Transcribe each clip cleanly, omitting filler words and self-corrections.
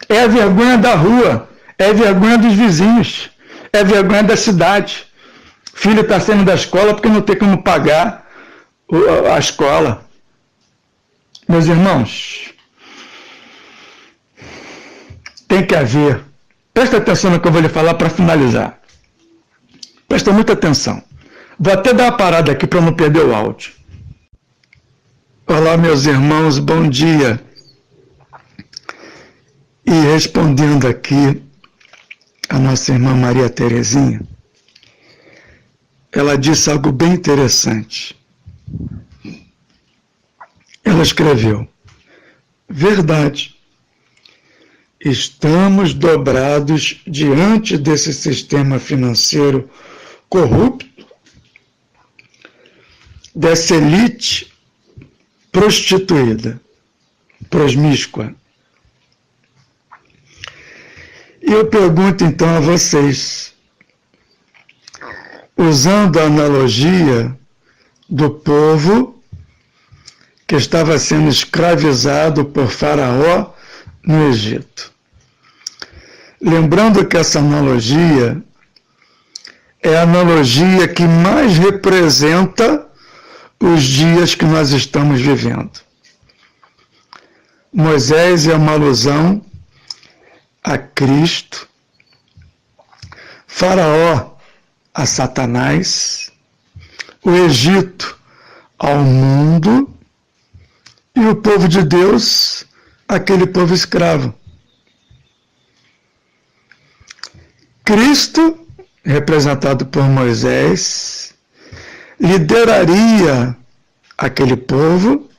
É a vergonha da rua, é a vergonha dos vizinhos, é a vergonha da cidade. Filho está saindo da escola porque não tem como pagar a escola. Meus irmãos, tem que haver. Presta atenção no que eu vou lhe falar para finalizar. Presta muita atenção. Vou até dar uma parada aqui para não perder o áudio. Olá, meus irmãos, bom dia. E respondendo aqui a nossa irmã Maria Terezinha, ela disse algo bem interessante. Ela escreveu: verdade, estamos dobrados diante desse sistema financeiro corrupto, dessa elite prostituída, prosmíscua. E eu pergunto então a vocês, usando a analogia do povo que estava sendo escravizado por Faraó no Egito. Lembrando que essa analogia é a analogia que mais representa os dias que nós estamos vivendo. Moisés é uma alusão a Cristo, Faraó a Satanás, o Egito ao mundo e o povo de Deus, aquele povo escravo. Cristo, representado por Moisés, lideraria aquele povo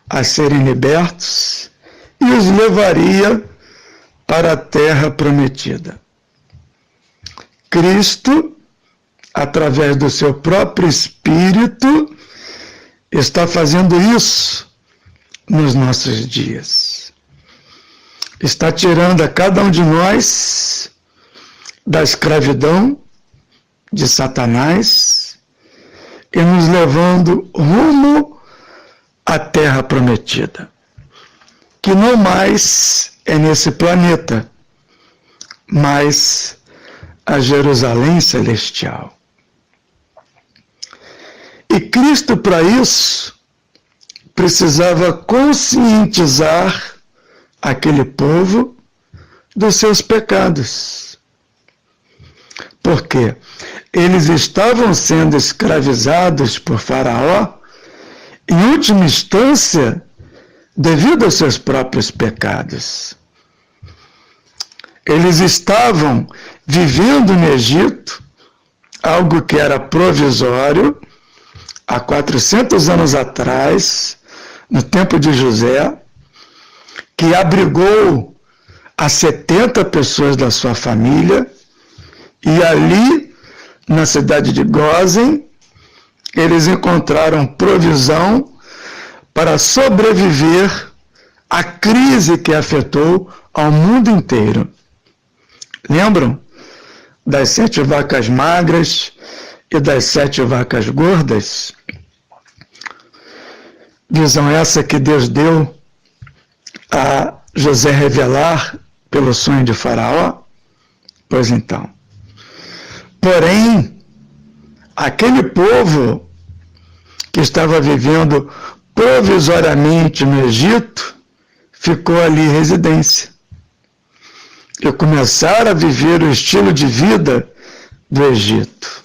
a serem libertos e os levaria para a terra prometida. Cristo, através do seu próprio Espírito, está fazendo isso nos nossos dias. Está tirando a cada um de nós da escravidão de Satanás e nos levando rumo à terra prometida, que não mais é nesse planeta, mas a Jerusalém celestial. E Cristo, para isso, precisava conscientizar aquele povo dos seus pecados. Porque eles estavam sendo escravizados por Faraó, em última instância, devido aos seus próprios pecados. Eles estavam vivendo no Egito, algo que era provisório, há 400 anos atrás, no tempo de José, que abrigou a 70 pessoas da sua família, e ali, na cidade de Gósen, eles encontraram provisão para sobreviver à crise que afetou ao mundo inteiro. Lembram das 7 vacas magras e das 7 vacas gordas? Visão essa que Deus deu a José revelar pelo sonho de Faraó? Pois então. Porém, aquele povo que estava vivendo provisoriamente no Egito, ficou ali em residência. E começaram a viver o estilo de vida do Egito.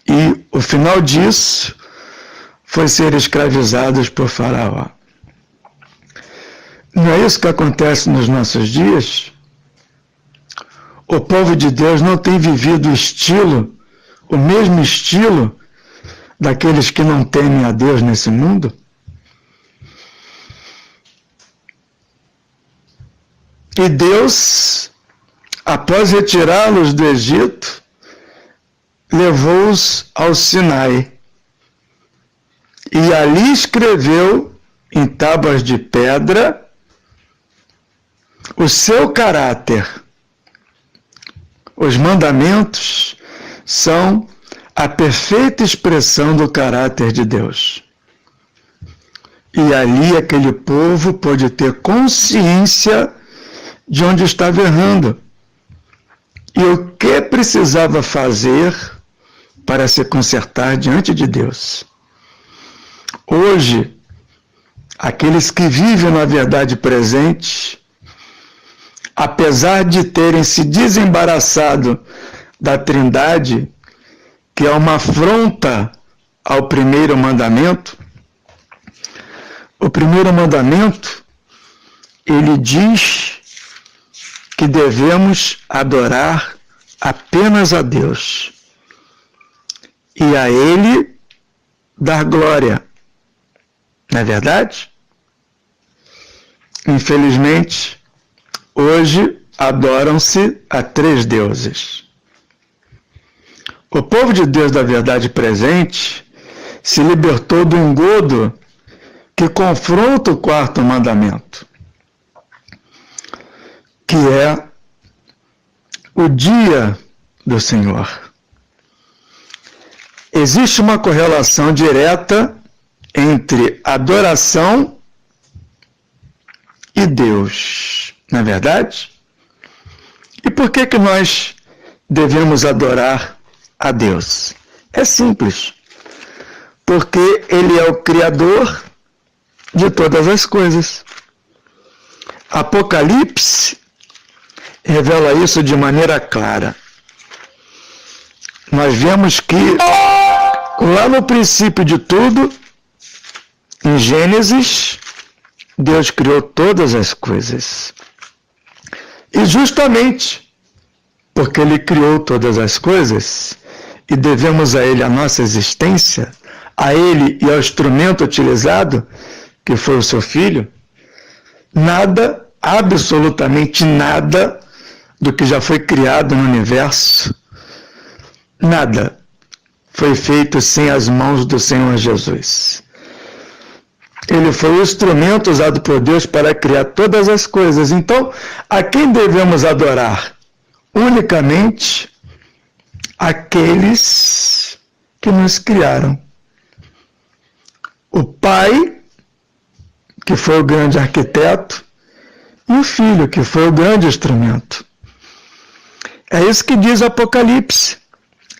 E o final disso foi ser escravizados por Faraó. Não é isso que acontece nos nossos dias? O povo de Deus não tem vivido o mesmo estilo daqueles que não temem a Deus nesse mundo? E Deus, após retirá-los do Egito, levou-os ao Sinai. E ali escreveu em tábuas de pedra o seu caráter. Os mandamentos são a perfeita expressão do caráter de Deus. E ali aquele povo pôde ter consciência de onde estava errando e o que precisava fazer para se consertar diante de Deus. Hoje, aqueles que vivem na verdade presente, apesar de terem se desembaraçado da Trindade, que é uma afronta ao primeiro mandamento, o primeiro mandamento, ele diz que devemos adorar apenas a Deus e a Ele dar glória. Não é verdade? Infelizmente, hoje adoram-se a 3 deuses. O povo de Deus da verdade presente se libertou do engodo que confronta o 4º mandamento, que é o dia do Senhor. Existe uma correlação direta entre adoração e Deus, não é verdade? E por que nós devemos adorar a Deus? É simples. Porque Ele é o Criador de todas as coisas. Apocalipse revela isso de maneira clara. Nós vemos que lá no princípio de tudo, em Gênesis, Deus criou todas as coisas. E justamente porque Ele criou todas as coisas e devemos a Ele a nossa existência, a Ele e ao instrumento utilizado, que foi o seu Filho, nada, absolutamente nada do que já foi criado no universo, nada foi feito sem as mãos do Senhor Jesus. Ele foi o instrumento usado por Deus para criar todas as coisas. Então, a quem devemos adorar? Unicamente aqueles que nos criaram. O Pai, que foi o grande arquiteto, e o Filho, que foi o grande instrumento. É isso que diz Apocalipse.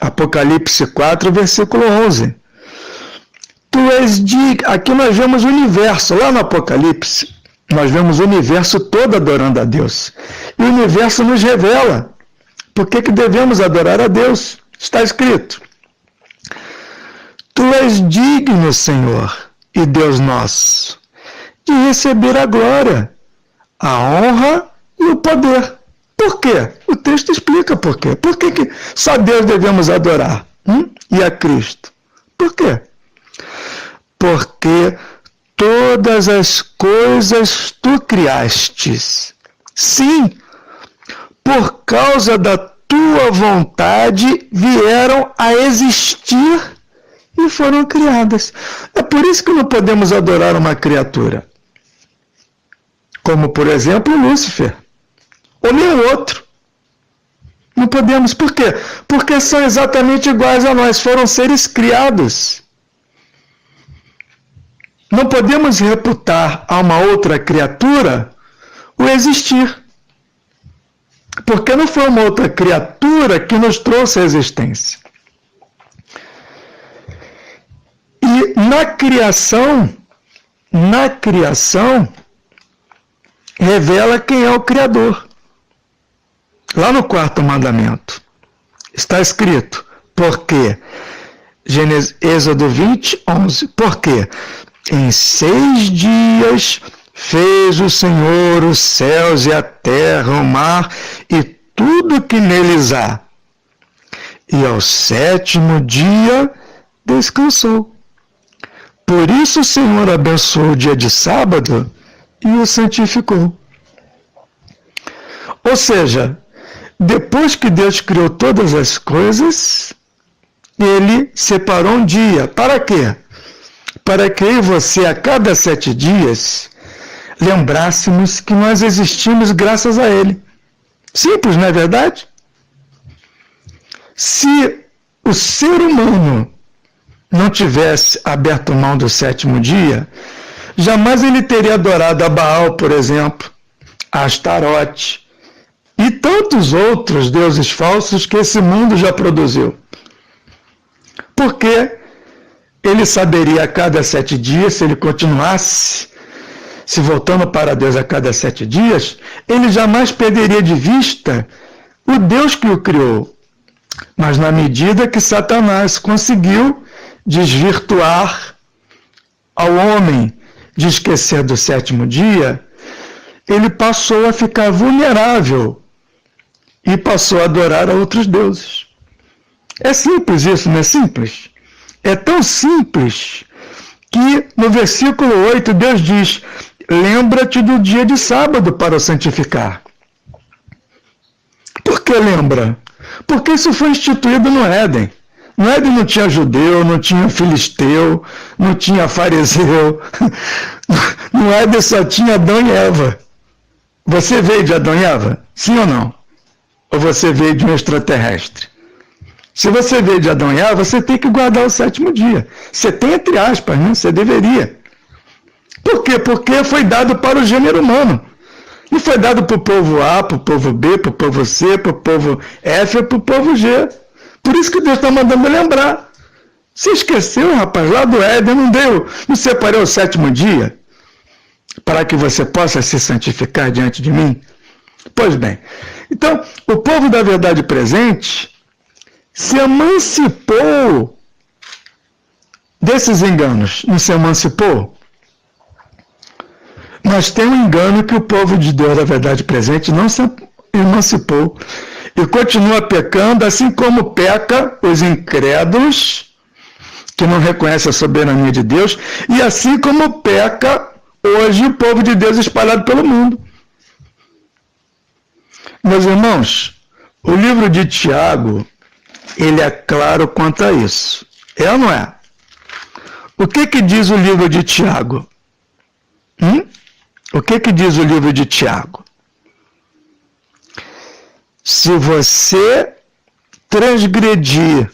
Apocalipse 4, versículo 11. Aqui nós vemos o universo, lá no Apocalipse, nós vemos o universo todo adorando a Deus. E o universo nos revela por que devemos adorar a Deus. Está escrito: Tu és digno, Senhor e Deus nosso, de receber a glória, a honra e o poder. Por quê? O texto explica por quê. Por que só Deus devemos adorar? E a Cristo? Por quê? Porque todas as coisas tu criastes. Sim, por causa da tua vontade vieram a existir e foram criadas. É por isso que não podemos adorar uma criatura, como por exemplo Lúcifer, ou nenhum outro. Não podemos. Por quê? Porque são exatamente iguais a nós, foram seres criados. Não podemos reputar a uma outra criatura o existir. Porque não foi uma outra criatura que nos trouxe a existência. E na criação, revela quem é o Criador. Lá no 4º mandamento está escrito, porque, Êxodo 20, 11, porque em 6 dias fez o Senhor os céus e a terra, o mar e tudo que neles há. E ao 7º dia descansou. Por isso o Senhor abençoou o dia de sábado e o santificou. Ou seja, depois que Deus criou todas as coisas, Ele separou um dia. Para quê? Para que eu e você, a cada 7 dias, lembrássemos que nós existimos graças a Ele. Simples, não é verdade? Se o ser humano não tivesse aberto mão do 7º dia, Jamais ele teria adorado a Baal, por exemplo, a Astarote e tantos outros deuses falsos que esse mundo já produziu. Porque ele saberia a cada 7 dias, se ele continuasse se voltando para Deus a cada 7 dias, ele jamais perderia de vista o Deus que o criou. Mas na medida que Satanás conseguiu desvirtuar ao homem de esquecer do 7º dia, ele passou a ficar vulnerável e passou a adorar a outros deuses. É simples isso, não é simples? É tão simples que no versículo 8 Deus diz: lembra-te do dia de sábado para o santificar. Por que lembra? Porque isso foi instituído no Éden. No Éden não tinha judeu, não tinha filisteu, não tinha fariseu. No Éden só tinha Adão e Eva. Você veio de Adão e Eva? Sim ou não? Ou você veio de um extraterrestre? Se você veio de Adão e Eva, você tem que guardar o 7º dia. Você tem entre aspas, né? Você deveria. Por quê? Porque foi dado para o gênero humano. Não foi dado para o povo A, para o povo B, para o povo C, para o povo F ou para o povo G. Por isso que Deus está mandando lembrar. Você esqueceu, rapaz, lá do Éden não deu. Não separou o 7º dia para que você possa se santificar diante de mim? Pois bem, então, o povo da verdade presente se emancipou desses enganos. Não se emancipou? Mas tem um engano que o povo de Deus da verdade presente não se emancipou e continua pecando, assim como peca os incrédulos que não reconhecem a soberania de Deus, e assim como peca hoje o povo de Deus espalhado pelo mundo. Meus irmãos, o livro de Tiago, ele é claro quanto a isso. É ou não é? O que diz o livro de Tiago? O que diz o livro de Tiago? Se você transgredir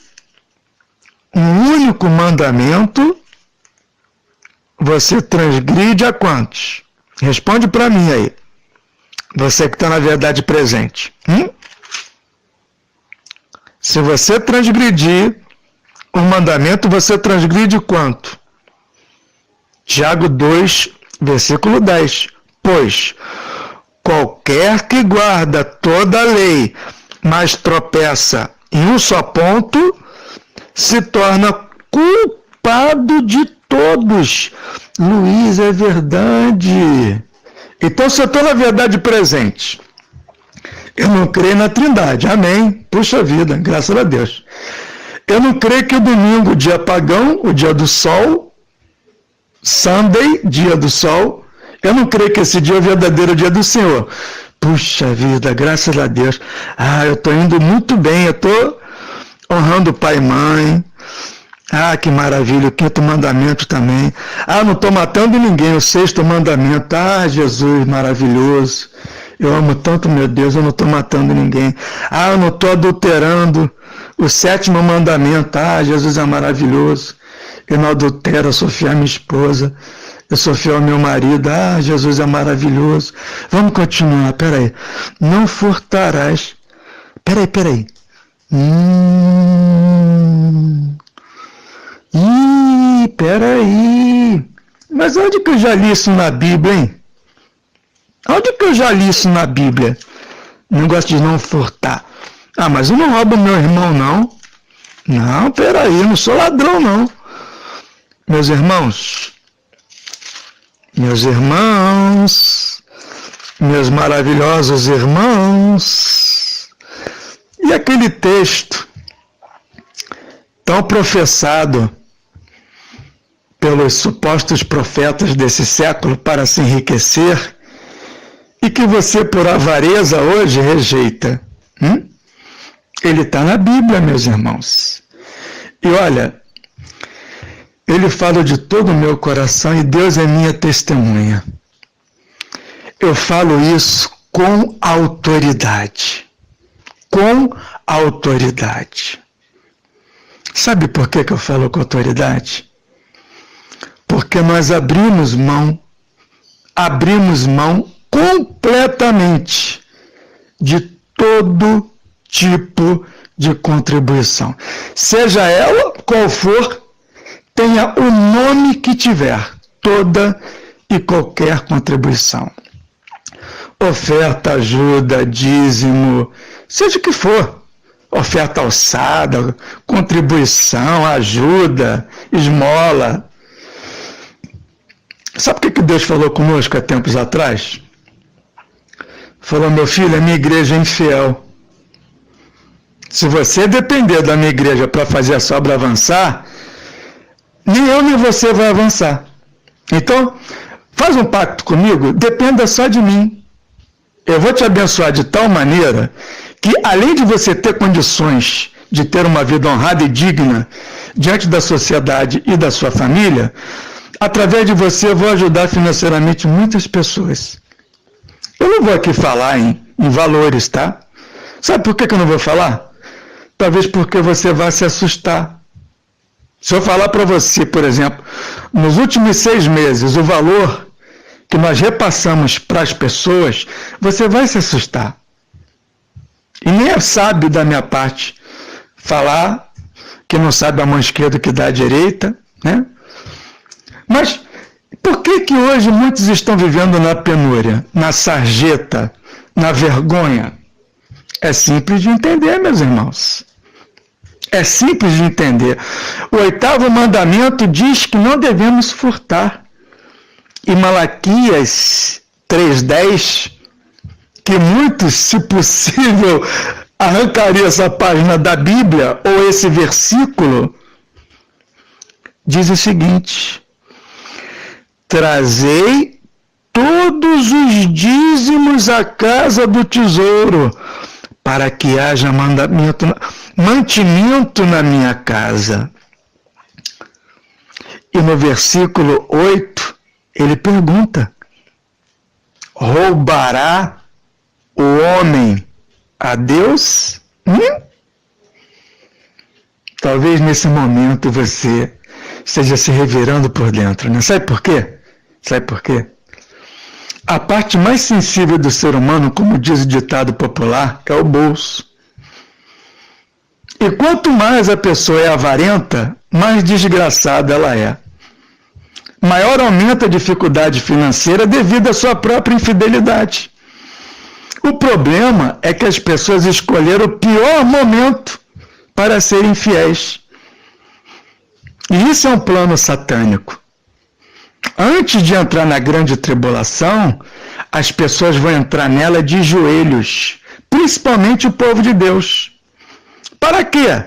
um único mandamento, você transgride a quantos? Responde para mim aí. Você que está na verdade presente. Se você transgredir um mandamento, você transgride quanto? Tiago 2, versículo 10. Pois qualquer que guarda toda a lei, mas tropeça em um só ponto, se torna culpado de todos. Luiz, é verdade. Então, se eu estou na verdade presente, eu não creio na Trindade. Amém. Puxa vida, graças a Deus. Eu não creio que o domingo, o dia pagão, o dia do sol, Sunday, dia do sol, eu não creio que esse dia é o verdadeiro dia do Senhor. Puxa vida, graças a Deus. Eu estou indo muito bem, eu estou honrando o pai e mãe. Que maravilha, o 5º mandamento também. Não estou matando ninguém, o 6º mandamento. Jesus, maravilhoso. Eu amo tanto, meu Deus, eu não estou matando ninguém. Eu não estou adulterando. O 7º mandamento. Jesus é maravilhoso. Eu não adultero, eu sou fiel à minha esposa. Eu sou fiel ao meu marido. Jesus é maravilhoso. Vamos continuar, peraí. Não furtarás. Peraí. Peraí. Mas onde que eu já li isso na Bíblia, hein? Onde que eu já li isso na Bíblia? Negócio de não furtar. Mas eu não roubo meu irmão, não. Não, peraí, eu não sou ladrão, não. Meus irmãos, meus maravilhosos irmãos, e aquele texto tão professado pelos supostos profetas desse século para se enriquecer, e que você, por avareza, hoje rejeita. Ele está na Bíblia, meus irmãos. E olha, ele fala de todo o meu coração e Deus é minha testemunha. Eu falo isso com autoridade. Com autoridade. Sabe por que eu falo com autoridade? Porque nós abrimos mão completamente de todo tipo de contribuição. Seja ela qual for, tenha o nome que tiver, toda e qualquer contribuição. Oferta, ajuda, dízimo, seja o que for. Oferta alçada, contribuição, ajuda, esmola. Sabe o que Deus falou conosco há tempos atrás? Falou: meu filho, a minha igreja é infiel. Se você depender da minha igreja para fazer a sua obra avançar, nem eu nem você vai avançar. Então, faz um pacto comigo, dependa só de mim. Eu vou te abençoar de tal maneira que, além de você ter condições de ter uma vida honrada e digna diante da sociedade e da sua família, através de você eu vou ajudar financeiramente muitas pessoas. Eu não vou aqui falar em valores, tá? Sabe por que eu não vou falar? Talvez porque você vai se assustar. Se eu falar para você, por exemplo, nos últimos 6 meses, o valor que nós repassamos para as pessoas, você vai se assustar. E nem é sábio da minha parte falar que não sabe a mão esquerda que dá a direita, né? Mas por que hoje muitos estão vivendo na penúria, na sarjeta, na vergonha? É simples de entender, meus irmãos. É simples de entender. O 8º mandamento diz que não devemos furtar. E Malaquias 3:10, que muitos, se possível, arrancariam essa página da Bíblia, ou esse versículo, diz o seguinte: trazei todos os dízimos à casa do tesouro, para que haja mantimento na minha casa. E no versículo 8, ele pergunta: roubará o homem a Deus? Talvez nesse momento você esteja se revirando por dentro, né? Sabe por quê? Sabe por quê? A parte mais sensível do ser humano, como diz o ditado popular, é o bolso. E quanto mais a pessoa é avarenta, mais desgraçada ela é. Maior aumenta a dificuldade financeira devido à sua própria infidelidade. O problema é que as pessoas escolheram o pior momento para serem fiéis. E isso é um plano satânico. Antes de entrar na grande tribulação, as pessoas vão entrar nela de joelhos, principalmente o povo de Deus. Para quê?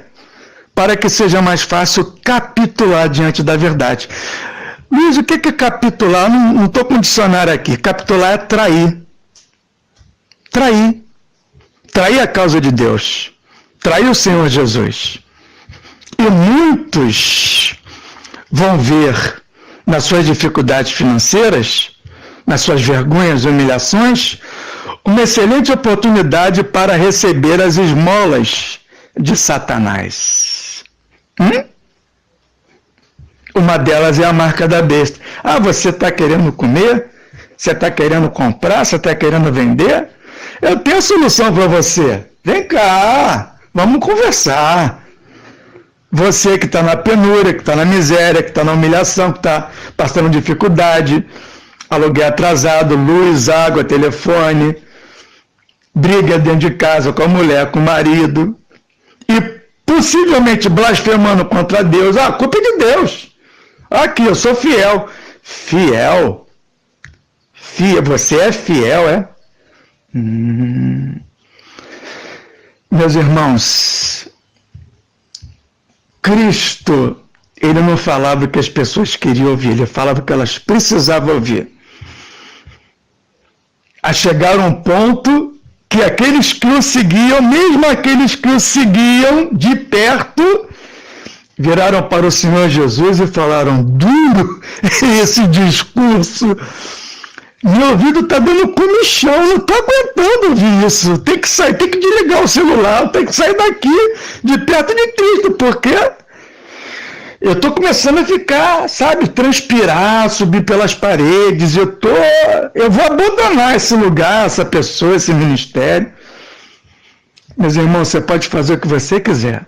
Para que seja mais fácil capitular diante da verdade. Luiz, o que é capitular? Não estou com dicionário aqui. Capitular é trair. Trair. Trair a causa de Deus. Trair o Senhor Jesus. E muitos vão ver nas suas dificuldades financeiras, nas suas vergonhas e humilhações, uma excelente oportunidade para receber as esmolas de Satanás. Uma delas é a marca da besta. Ah, você está querendo comer? Você está querendo comprar? Você está querendo vender? Eu tenho a solução para você. Vem cá, vamos conversar. Você que está na penúria, que está na miséria, que está na humilhação, que está passando dificuldade, aluguel atrasado, luz, água, telefone, briga dentro de casa com a mulher, com o marido, e possivelmente blasfemando contra Deus. Ah, a culpa é de Deus. Aqui, eu sou fiel. Fiel? Você é fiel, é? Meus irmãos, Cristo, ele não falava o que as pessoas queriam ouvir, ele falava o que elas precisavam ouvir. A chegar a um ponto que aqueles que o seguiam, mesmo aqueles que o seguiam de perto, viraram para o Senhor Jesus e falaram: duro esse discurso, meu ouvido está dando comichão, não estou aguentando ouvir isso, tem que sair, tem que desligar o celular, tem que sair daqui, de perto de Cristo, porque eu estou começando a ficar, sabe, transpirar, subir pelas paredes, eu vou abandonar esse lugar, essa pessoa, esse ministério. Meus irmãos, você pode fazer o que você quiser,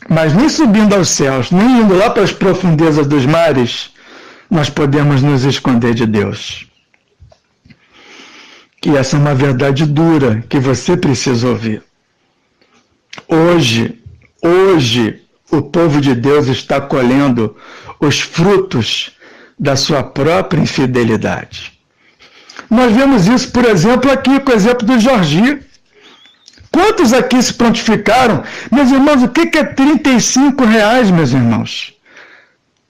mas nem subindo aos céus, nem indo lá para as profundezas dos mares, nós podemos nos esconder de Deus. E essa é uma verdade dura que você precisa ouvir. Hoje, o povo de Deus está colhendo os frutos da sua própria infidelidade. Nós vemos isso, por exemplo, aqui com o exemplo do Jorginho. Quantos aqui se prontificaram? Meus irmãos, o que é R$35, meus irmãos?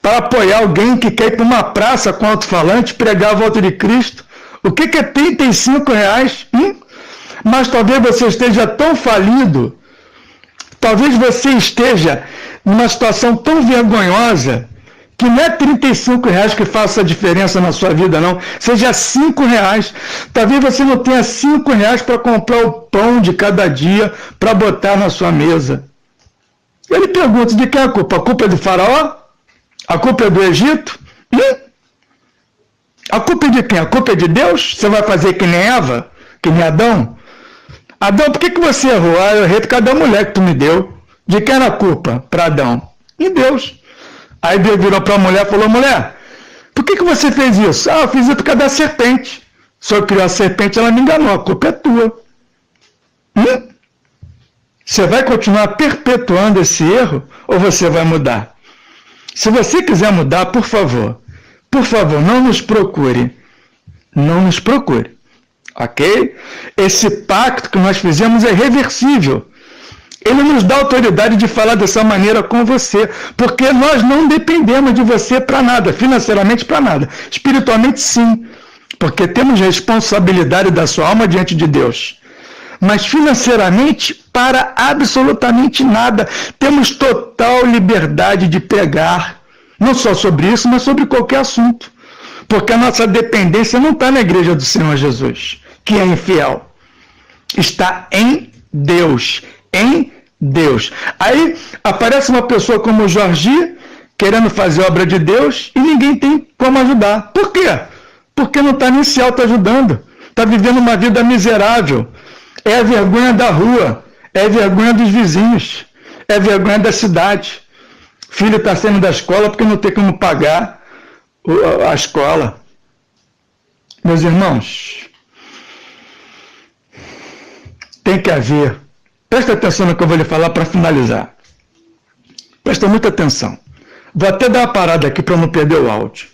Para apoiar alguém que quer ir para uma praça com alto-falante pregar a volta de Cristo? O que é R$35? Mas talvez você esteja tão falido, talvez você esteja numa situação tão vergonhosa, que não é R$35 que faça a diferença na sua vida, não. Seja R$5. Talvez você não tenha R$5 para comprar o pão de cada dia para botar na sua mesa. Ele pergunta, de quem é a culpa? A culpa é do faraó? A culpa é do Egito? A culpa é de quem? A culpa é de Deus? Você vai fazer que nem Eva? Que nem Adão? Adão, por que você errou? Eu errei por causa da mulher que tu me deu. De quem era a culpa para Adão? De Deus. Aí Deus virou para a mulher e falou, mulher, por que você fez isso? Eu fiz isso por causa da serpente. Se eu criou a serpente, ela me enganou, a culpa é tua. Você vai continuar perpetuando esse erro ou você vai mudar? Se você quiser mudar, por favor, não nos procure. Não nos procure. Ok? Esse pacto que nós fizemos é irreversível. Ele nos dá autoridade de falar dessa maneira com você, porque nós não dependemos de você para nada, financeiramente para nada. Espiritualmente sim, porque temos responsabilidade da sua alma diante de Deus. Mas financeiramente para absolutamente nada. Temos total liberdade de pregar, não só sobre isso, mas sobre qualquer assunto. Porque a nossa dependência não está na igreja do Senhor Jesus, que é infiel. Está em Deus. Em Deus. Aí aparece uma pessoa como o Jorginho, querendo fazer obra de Deus, e ninguém tem como ajudar. Por quê? Porque não está nem se auto-ajudando. Está vivendo uma vida miserável. É a vergonha da rua, é a vergonha dos vizinhos, é a vergonha da cidade. Filho está saindo da escola porque não tem como pagar a escola. Meus irmãos, tem que haver. Presta atenção no que eu vou lhe falar para finalizar. Presta muita atenção. Vou até dar uma parada aqui para não perder o áudio.